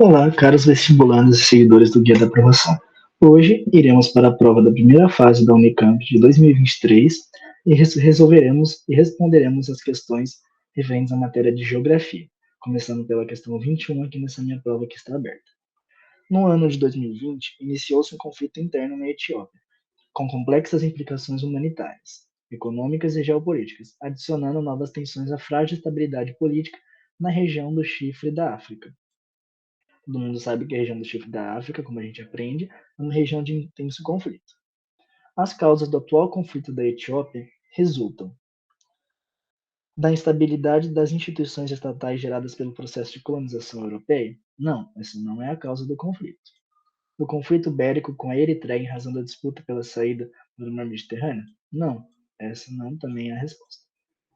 Olá, caros vestibulandos e seguidores do Guia da Aprovação. Hoje iremos para a prova da primeira fase da Unicamp de 2023 e resolveremos e responderemos as questões referentes à matéria de Geografia, começando pela questão 21 aqui nessa minha prova que está aberta. No ano de 2020, iniciou-se um conflito interno na Etiópia, com complexas implicações humanitárias, econômicas e geopolíticas, adicionando novas tensões à frágil estabilidade política na região do Chifre da África. Todo mundo sabe que a região do Chifre da África, como a gente aprende, é uma região de intenso conflito. As causas do atual conflito da Etiópia resultam da instabilidade das instituições estatais geradas pelo processo de colonização europeia? Não, essa não é a causa do conflito. Do conflito bélico com a Eritreia em razão da disputa pela saída do mar Mediterrâneo? Não, essa não também é a resposta.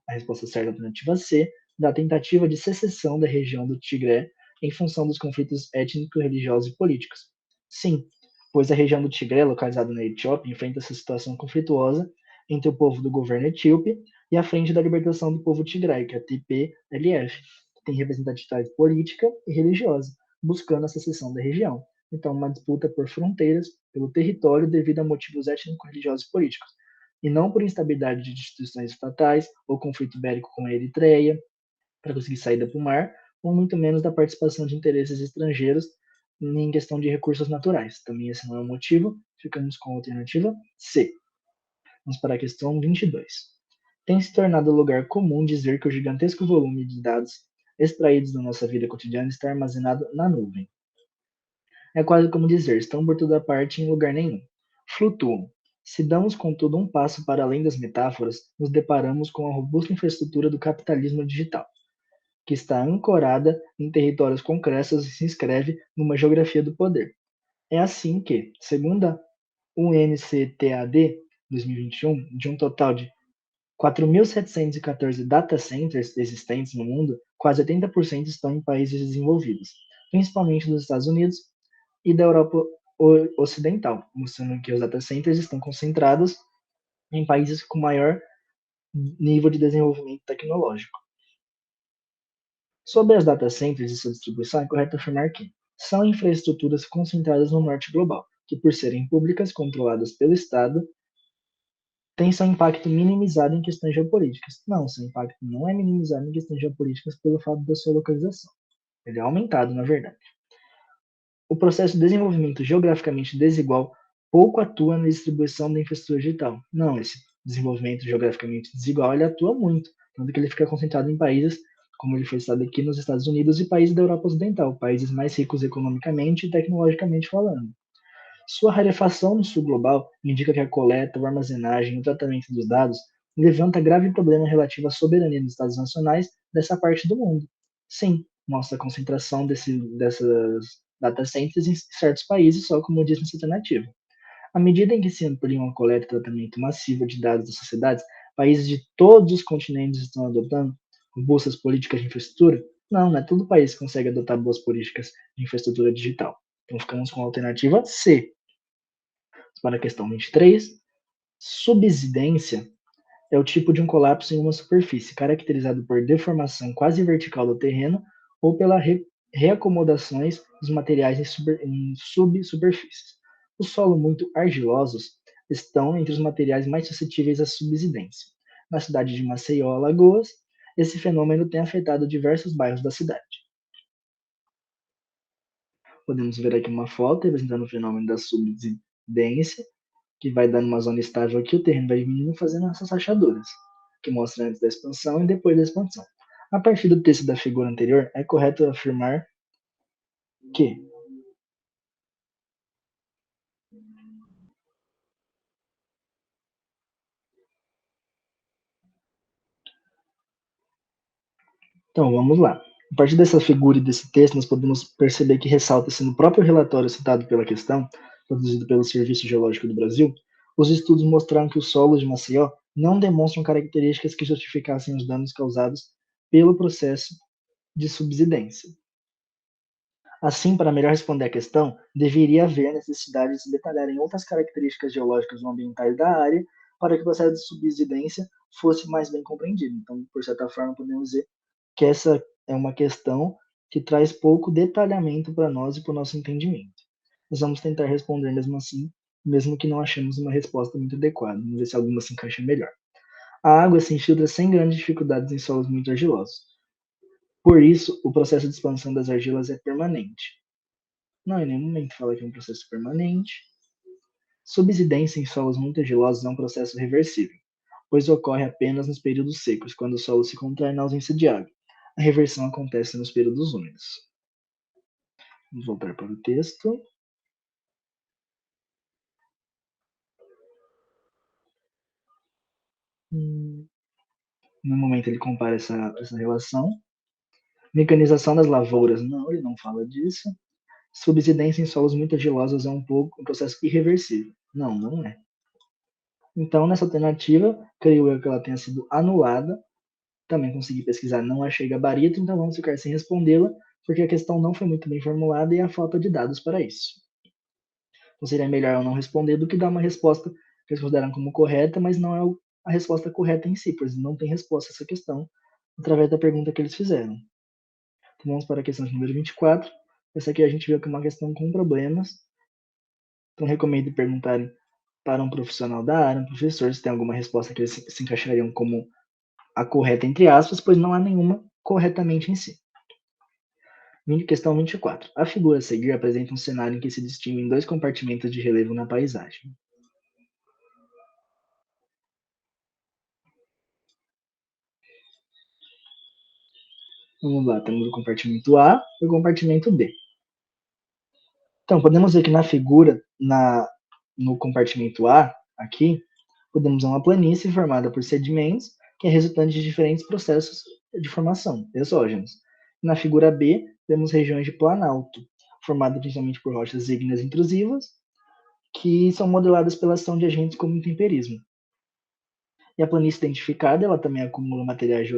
A resposta certa é a alternativa C, da tentativa de secessão da região do Tigré em função dos conflitos étnicos, religiosos e políticos. Sim, pois a região do Tigré, localizada na Etiópia, enfrenta essa situação conflituosa entre o povo do governo etíope e a Frente da Libertação do Povo Tigray, que é a TPLF, que tem representatividade política e religiosa, buscando a secessão da região. Então, uma disputa por fronteiras, pelo território, devido a motivos étnicos, religiosos e políticos e não por instabilidade de instituições estatais ou conflito bélico com a Eritreia para conseguir saída para o mar, ou muito menos da participação de interesses estrangeiros em questão de recursos naturais. Também esse não é o motivo, ficamos com a alternativa C. Vamos para a questão 22. Tem se tornado lugar comum dizer que o gigantesco volume de dados extraídos da nossa vida cotidiana está armazenado na nuvem. É quase como dizer, estão por toda parte em lugar nenhum. Flutuam. Se damos, contudo, um passo para além das metáforas, nos deparamos com a robusta infraestrutura do capitalismo digital, que está ancorada em territórios concretos e se inscreve numa geografia do poder. É assim que, segundo a UNCTAD 2021, de um total de 4.714 data centers existentes no mundo, quase 80% estão em países desenvolvidos, principalmente nos Estados Unidos, e da Europa Ocidental, mostrando que os data centers estão concentrados em países com maior nível de desenvolvimento tecnológico. Sobre as data centers e sua distribuição, é correto afirmar que são infraestruturas concentradas no norte global, que por serem públicas, controladas pelo Estado, têm seu impacto minimizado em questões geopolíticas. Não, seu impacto não é minimizado em questões geopolíticas pelo fato da sua localização. Ele é aumentado, na verdade. O processo de desenvolvimento geograficamente desigual pouco atua na distribuição da infraestrutura digital. Não, esse desenvolvimento geograficamente desigual ele atua muito, tanto que ele fica concentrado em países, como ele foi citado aqui, nos Estados Unidos e países da Europa Ocidental, países mais ricos economicamente e tecnologicamente falando. Sua rarefação no sul global indica que a coleta, a armazenagem e o tratamento dos dados levanta grave problema relativo à soberania dos Estados nacionais dessa parte do mundo. Sim, mostra a concentração dessas data centers em certos países, só como diz nessa alternativa. À medida em que se ampliam a coleta e tratamento massivo de dados das sociedades, países de todos os continentes estão adotando robustas políticas de infraestrutura? Não é todo país que consegue adotar boas políticas de infraestrutura digital. Então ficamos com a alternativa C. Para a questão 23, subsidência é o tipo de um colapso em uma superfície, caracterizado por deformação quase vertical do terreno ou pela reacomodações dos materiais em subsuperfícies. Os solos muito argilosos estão entre os materiais mais suscetíveis à subsidência. Na cidade de Maceió, Alagoas, esse fenômeno tem afetado diversos bairros da cidade. Podemos ver aqui uma foto representando o fenômeno da subsidência, que vai dando uma zona estável aqui, o terreno vai diminuindo fazendo essas rachaduras, que mostra antes da expansão e depois da expansão. A partir do texto da figura anterior, é correto afirmar que Então, vamos lá. A partir dessa figura e desse texto, nós podemos perceber que ressalta-se no próprio relatório citado pela questão, produzido pelo Serviço Geológico do Brasil, os estudos mostraram que os solos de Maceió não demonstram características que justificassem os danos causados pelo processo de subsidência. Assim, para melhor responder à questão, deveria haver necessidade de se detalhar em outras características geológicas ou ambientais da área para que o processo de subsidência fosse mais bem compreendido. Então, por certa forma, podemos dizer que essa é uma questão que traz pouco detalhamento para nós e para o nosso entendimento. Nós vamos tentar responder mesmo assim, mesmo que não achemos uma resposta muito adequada. Vamos ver se alguma se encaixa melhor. A água se infiltra sem grandes dificuldades em solos muito argilosos. Por isso, o processo de expansão das argilas é permanente. Não, em nenhum momento fala que é um processo permanente. Subsidência em solos muito argilosos é um processo reversível, pois ocorre apenas nos períodos secos, quando o solo se contrai na ausência de água. A reversão acontece nos períodos úmidos. Vamos voltar para o texto. No momento ele compara essa relação. Mecanização das lavouras, não, ele não fala disso. Subsidência em solos muito argilosos é um processo irreversível. Não, não é. Então, nessa alternativa, creio eu que ela tenha sido anulada. Também consegui pesquisar, não achei gabarito, então vamos ficar sem respondê-la, porque a questão não foi muito bem formulada e há falta de dados para isso. Então seria melhor eu não responder do que dar uma resposta que eles consideram como correta, mas não é a resposta correta em si, pois não tem resposta a essa questão através da pergunta que eles fizeram. Então vamos para a questão de número 24. Essa aqui a gente viu que é uma questão com problemas. Então recomendo perguntarem para um profissional da área, um professor, se tem alguma resposta que eles se encaixariam como a correta entre aspas, pois não há nenhuma corretamente em si. Questão 24. A figura a seguir apresenta um cenário em que se distinguem dois compartimentos de relevo na paisagem. Vamos lá, temos o compartimento A e o compartimento B. Então, podemos ver que na figura, no compartimento A, aqui, podemos ver uma planície formada por sedimentos, que é resultante de diferentes processos de formação, exógenos. Na figura B, temos regiões de planalto, formadas principalmente por rochas ígneas intrusivas, que são modeladas pela ação de agentes como o intemperismo. E a planície identificada, ela também acumula materiais de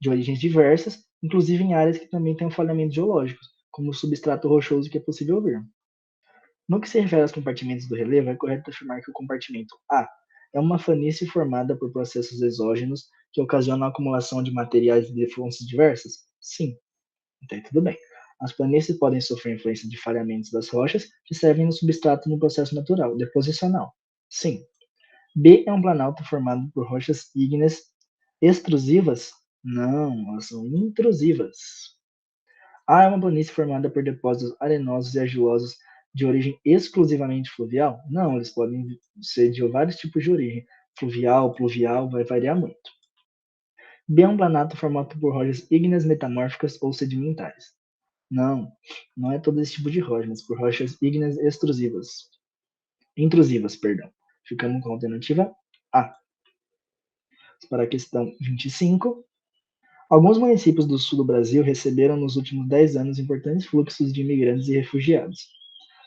origens diversas, inclusive em áreas que também têm falhamentos geológicos, como o substrato rochoso que é possível ver. No que se refere aos compartimentos do relevo, é correto afirmar que o compartimento A é uma planície formada por processos exógenos que ocasionam a acumulação de materiais de fontes diversas? Sim, então tudo bem. As planícies podem sofrer influência de falhamentos das rochas que servem no substrato no processo natural, deposicional? Sim. B é um planalto formado por rochas ígneas extrusivas? Não, elas são intrusivas. A é uma planície formada por depósitos arenosos e argilosos de origem exclusivamente fluvial? Não, eles podem ser de vários tipos de origem. Fluvial, pluvial, vai variar muito. B é um planato formado por rochas ígneas metamórficas ou sedimentares? Não, não é todo esse tipo de rocha, mas por rochas ígneas extrusivas. Intrusivas, perdão. Ficamos com a alternativa A. Para a questão 25. Alguns municípios do sul do Brasil receberam nos últimos 10 anos importantes fluxos de imigrantes e refugiados,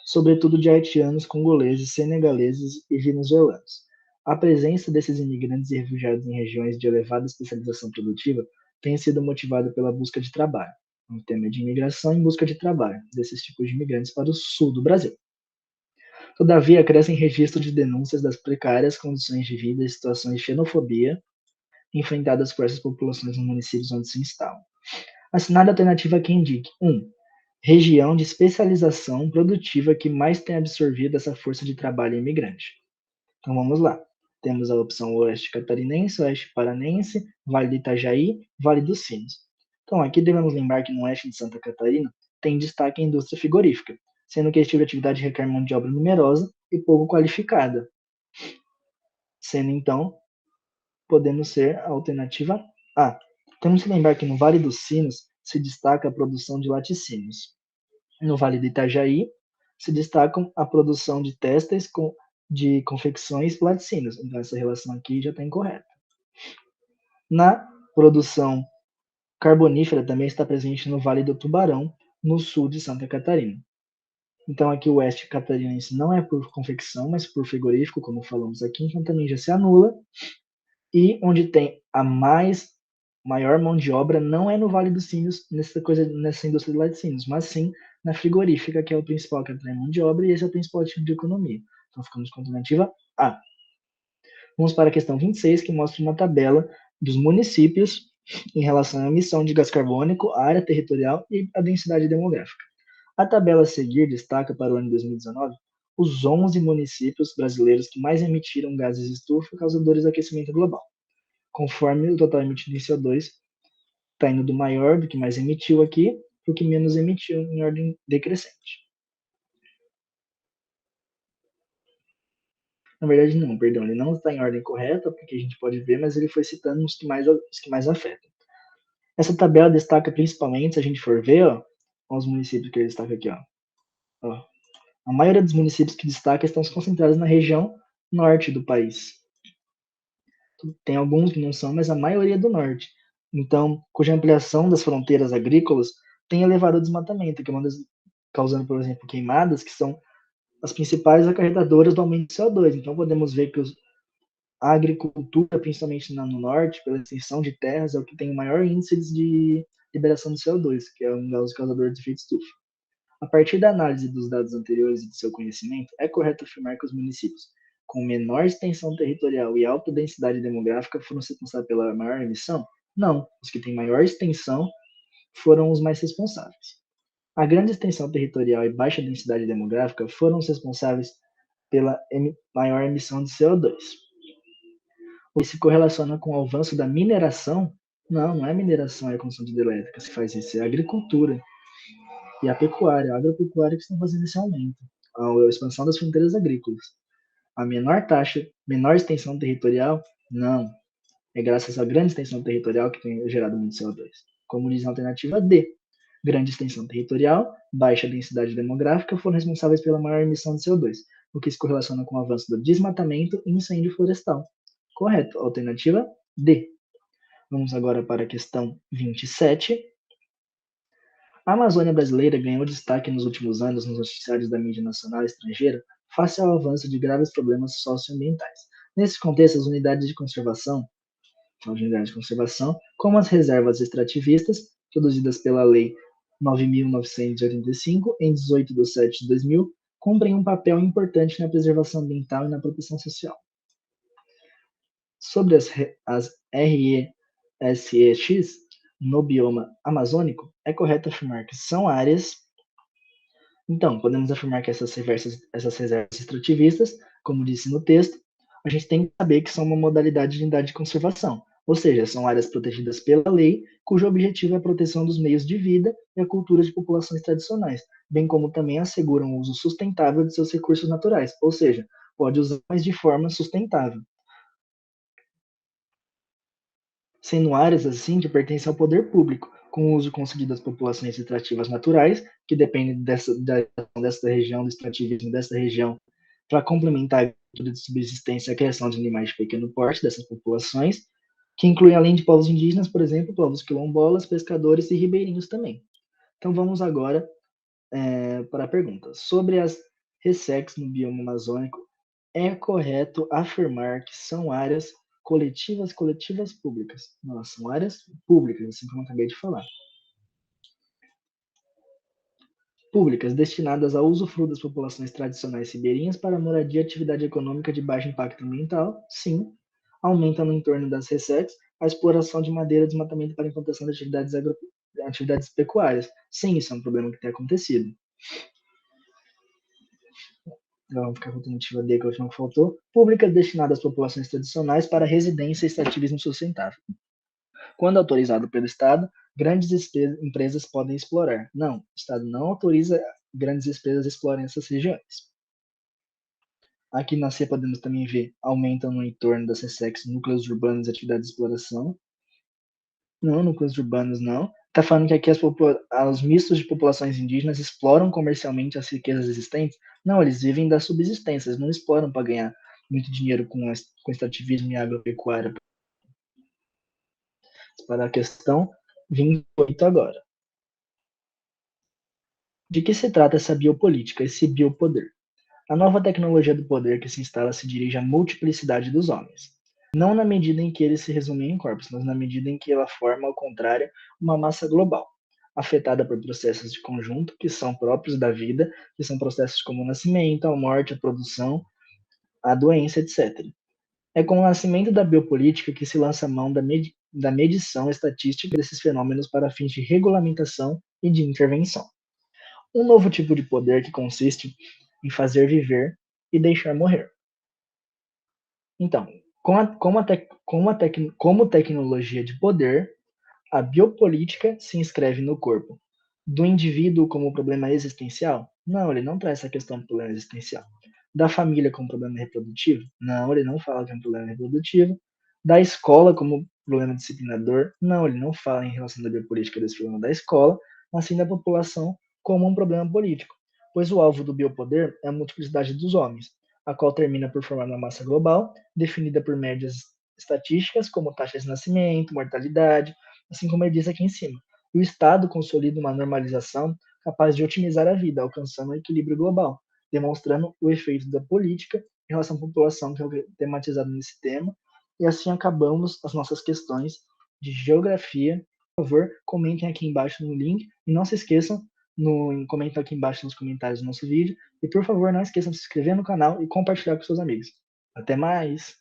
sobretudo de haitianos, congoleses, senegaleses e venezuelanos. A presença desses imigrantes e refugiados em regiões de elevada especialização produtiva tem sido motivada pela busca de trabalho, um tema de imigração em busca de trabalho desses tipos de imigrantes para o sul do Brasil. Todavia, crescem registros de denúncias das precárias condições de vida e situações de xenofobia enfrentadas por essas populações nos municípios onde se instalam. Assinada a alternativa que indique 1. Região de especialização produtiva que mais tem absorvido essa força de trabalho imigrante. Então vamos lá. Temos a opção Oeste Catarinense, Oeste Paranense, Vale do Itajaí, Vale dos Sinos. Então aqui devemos lembrar que no Oeste de Santa Catarina tem destaque a indústria frigorífica, sendo que este tipo de atividade requer mão de obra numerosa e pouco qualificada, sendo então podemos ser a alternativa A. Temos que lembrar que no Vale dos Sinos se destaca a produção de laticínios. No Vale do Itajaí se destacam a produção de têxteis de confecções laticínios. Então essa relação aqui já está incorreta. Na produção carbonífera também está presente no Vale do Tubarão, no sul de Santa Catarina. Então aqui o oeste catarinense não é por confecção, mas por frigorífico, como falamos aqui, então também já se anula. E onde tem a maior mão de obra não é no Vale dos Sinos, nessa indústria de laticínios, mas sim na frigorífica, que é o principal que atrai mão de obra, e esse é o principal tipo de economia. Então ficamos com a alternativa A. Vamos para a questão 26, que mostra uma tabela dos municípios em relação à emissão de gás carbônico, a área territorial e a densidade demográfica. A tabela a seguir destaca para o ano de 2019 os 11 municípios brasileiros que mais emitiram gases de estufa causadores do aquecimento global. Conforme o total emitido em CO2 está indo do maior, do que mais emitiu aqui, para o que menos emitiu em ordem decrescente. Na verdade, não, perdão, ele não está em ordem correta, porque a gente pode ver, mas ele foi citando os que mais afetam. Essa tabela destaca principalmente, se a gente for ver, os municípios que ele destaca aqui, ó. A maioria dos municípios que destaca estão concentrados na região norte do país. Tem alguns que não são, mas a maioria é do norte. Então, cuja ampliação das fronteiras agrícolas tem elevado o desmatamento, que é causando, por exemplo, queimadas, que são as principais acarretadoras do aumento do CO2. Então, podemos ver que a agricultura, principalmente no norte, pela extensão de terras, é o que tem o maior índice de liberação de CO2, que é um dos causadores de efeito estufa. A partir da análise dos dados anteriores e de seu conhecimento, é correto afirmar que os municípios com menor extensão territorial e alta densidade demográfica foram responsáveis pela maior emissão? Não, os que têm maior extensão foram os mais responsáveis. A grande extensão territorial e baixa densidade demográfica foram os responsáveis pela maior emissão de CO2. O que se correlaciona com o avanço da mineração? Não, não é mineração, é a construção de hidrelétrica, se faz isso, é a agricultura e a pecuária, a agropecuária que estão fazendo esse aumento, a expansão das fronteiras agrícolas. A menor taxa, menor extensão territorial? Não. É graças à grande extensão territorial que tem gerado muito CO2. Como diz a alternativa D. Grande extensão territorial, baixa densidade demográfica foram responsáveis pela maior emissão de CO2, o que se correlaciona com o avanço do desmatamento e incêndio florestal. Correto. Alternativa D. Vamos agora para a questão 27. A Amazônia brasileira ganhou destaque nos últimos anos nos noticiários da mídia nacional e estrangeira face ao avanço de graves problemas socioambientais. Nesse contexto, as unidades de conservação, como as reservas extrativistas, produzidas pela Lei 9.985, em 18 de setembro de 2000, cumprem um papel importante na preservação ambiental e na proteção social. Sobre as RESEX no bioma amazônico, é correto afirmar que são áreas. Então, podemos afirmar que essas reservas extrativistas, como disse no texto, a gente tem que saber que são uma modalidade de unidade de conservação, ou seja, são áreas protegidas pela lei, cujo objetivo é a proteção dos meios de vida e a cultura de populações tradicionais, bem como também asseguram o uso sustentável de seus recursos naturais, ou seja, pode usar mais de forma sustentável. Sendo áreas assim que pertencem ao poder público, com o uso concedido às populações extrativas naturais, que dependem dessa região, do extrativismo dessa região, para complementar a agricultura de subsistência e a criação de animais de pequeno porte dessas populações, que incluem, além de povos indígenas, por exemplo, povos quilombolas, pescadores e ribeirinhos também. Então vamos agora para a pergunta. Sobre as RESEX no bioma amazônico, é correto afirmar que são áreas coletivas públicas. Não, são áreas públicas, assim como eu acabei de falar. Públicas, destinadas ao usufruto das populações tradicionais ribeirinhas para moradia e atividade econômica de baixo impacto ambiental, sim. Aumenta no entorno das RESEX a exploração de madeira e desmatamento para a implantação de atividades pecuárias. Sim, isso é um problema que tem acontecido. Vamos ficar com a alternativa D, que é a última que faltou. Públicas destinadas às populações tradicionais para residência e extrativismo sustentável. Quando autorizado pelo Estado, grandes empresas podem explorar. Não, o Estado não autoriza grandes empresas a explorarem essas regiões. Aqui na C podemos também ver, aumentam no entorno das RESEX núcleos urbanos e atividades de exploração. Não, núcleos urbanos não. Está falando que aqui os mistos de populações indígenas exploram comercialmente as riquezas existentes? Não, eles vivem da subsistência, eles não exploram para ganhar muito dinheiro com extrativismo e agropecuária. Para a questão 28 agora. De que se trata essa biopolítica, esse biopoder? A nova tecnologia do poder que se instala se dirige à multiplicidade dos homens. Não na medida em que eles se resumem em corpos, mas na medida em que ela forma, ao contrário, uma massa global, afetada por processos de conjunto que são próprios da vida, que são processos como o nascimento, a morte, a produção, a doença, etc. É com o nascimento da biopolítica que se lança a mão da medição estatística desses fenômenos para fins de regulamentação e de intervenção. Um novo tipo de poder que consiste em fazer viver e deixar morrer. Então, como tecnologia de poder, a biopolítica se inscreve no corpo do indivíduo como problema existencial? Não, ele não traz essa questão do problema existencial. Da família como problema reprodutivo? Não, ele não fala que é um problema reprodutivo. Da escola como problema disciplinador? Não, ele não fala em relação à biopolítica desse problema da escola, mas sim da população como um problema político, pois o alvo do biopoder é a multiplicidade dos homens, a qual termina por formar uma massa global, definida por médias estatísticas como taxa de nascimento, mortalidade, assim como ele diz aqui em cima. E o Estado consolida uma normalização capaz de otimizar a vida, alcançando um equilíbrio global, demonstrando o efeito da política em relação à população, que é tematizado nesse tema. E assim acabamos as nossas questões de geografia. Por favor, comentem aqui embaixo no link e não se esqueçam, comentem aqui embaixo nos comentários do nosso vídeo. E por favor, não esqueçam de se inscrever no canal e compartilhar com seus amigos. Até mais!